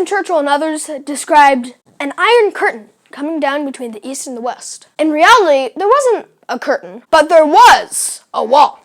Winston Churchill and others described an iron curtain coming down between the East and the West. In reality, there wasn't a curtain, but there was a wall.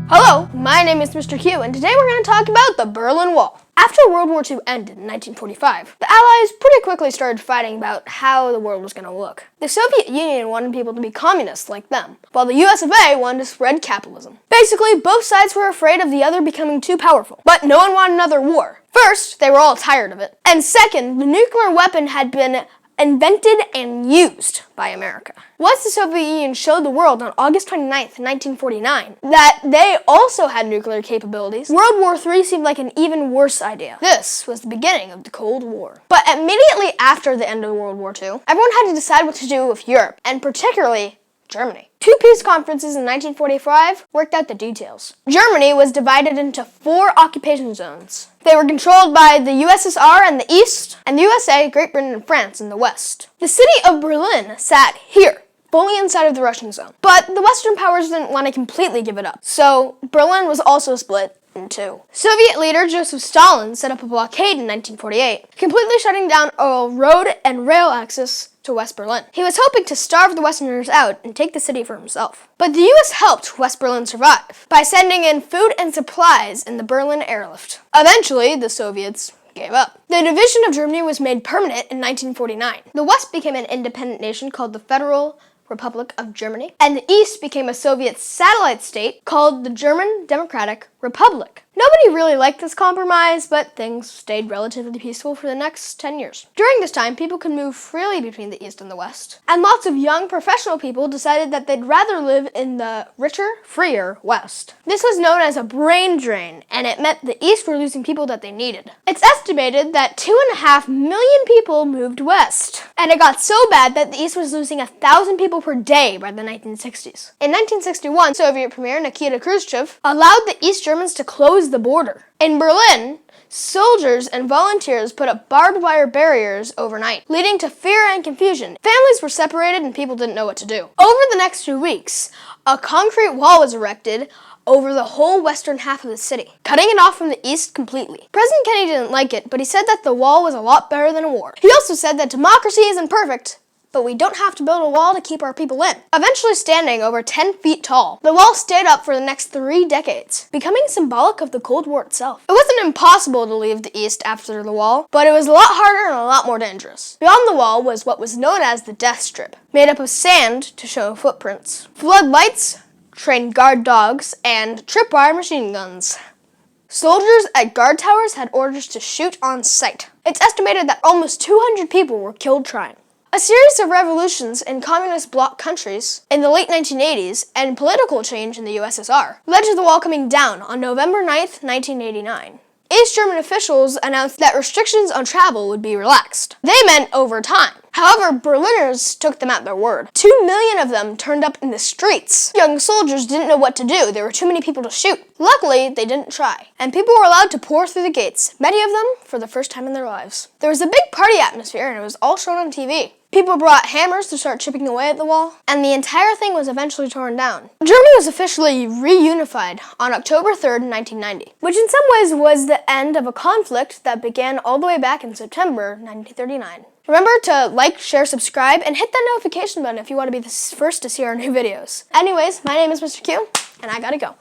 Hello, my name is Mr. Q, and today we're going to talk about the Berlin Wall. After World War II ended in 1945, the Allies pretty quickly started fighting about how the world was going to look. The Soviet Union wanted people to be communists like them, while the US of A wanted to spread capitalism. Basically, both sides were afraid of the other becoming too powerful, but no one wanted another war. First, they were all tired of it, and second, the nuclear weapon had been invented and used by America. Once the Soviet Union showed the world on August 29th, 1949, that they also had nuclear capabilities, World War III seemed like an even worse idea. This was the beginning of the Cold War. But immediately after the end of World War II, everyone had to decide what to do with Europe, and particularly Germany. Two peace conferences in 1945 worked out the details. Germany was divided into 4 occupation zones. They were controlled by the USSR in the east, and the USA, Great Britain, and France in the west. The city of Berlin sat here, fully inside of the Russian zone. But the Western powers didn't want to completely give it up, so Berlin was also split in 2. Soviet leader Joseph Stalin set up a blockade in 1948, completely shutting down a road and rail access to West Berlin. He was hoping to starve the Westerners out and take the city for himself. But the US helped West Berlin survive by sending in food and supplies in the Berlin airlift. Eventually, the Soviets gave up. The division of Germany was made permanent in 1949. The West became an independent nation called the Federal Republic of Germany, and the East became a Soviet satellite state called the German Democratic Republic. Nobody really liked this compromise, but things stayed relatively peaceful for the next 10 years. During this time, people could move freely between the East and the West, and lots of young professional people decided that they'd rather live in the richer, freer West. This was known as a brain drain, and it meant the East were losing people that they needed. It's estimated that 2.5 million people moved west, and it got so bad that the East was losing 1,000 people per day by the 1960s. In 1961, Soviet Premier Nikita Khrushchev allowed the East Germans to close the border. In Berlin, soldiers and volunteers put up barbed wire barriers overnight, leading to fear and confusion. Families were separated and people didn't know what to do. Over the next 2 weeks, a concrete wall was erected over the whole western half of the city, cutting it off from the east completely. President Kennedy didn't like it, but he said that the wall was a lot better than a war. He also said that democracy isn't perfect, but we don't have to build a wall to keep our people in. Eventually standing over 10 feet tall, the wall stayed up for the next 3 decades, becoming symbolic of the Cold War itself. It wasn't impossible to leave the East after the wall, but it was a lot harder and a lot more dangerous. Beyond the wall was what was known as the Death Strip, made up of sand to show footprints, floodlights, trained guard dogs, and tripwire machine guns. Soldiers at guard towers had orders to shoot on sight. It's estimated that almost 200 people were killed trying. A series of revolutions in communist bloc countries in the late 1980s and political change in the USSR led to the wall coming down on November 9th, 1989. East German officials announced that restrictions on travel would be relaxed. They meant over time. However, Berliners took them at their word. 2 million of them turned up in the streets. Young soldiers didn't know what to do. There were too many people to shoot. Luckily, they didn't try, and people were allowed to pour through the gates, many of them for the first time in their lives. There was a big party atmosphere, and it was all shown on TV. People brought hammers to start chipping away at the wall, and the entire thing was eventually torn down. Germany was officially reunified on October 3rd, 1990, which in some ways was the end of a conflict that began all the way back in September 1939. Remember to like, share, subscribe, and hit that notification button if you want to be the first to see our new videos. Anyways, my name is Mr. Q, and I gotta go.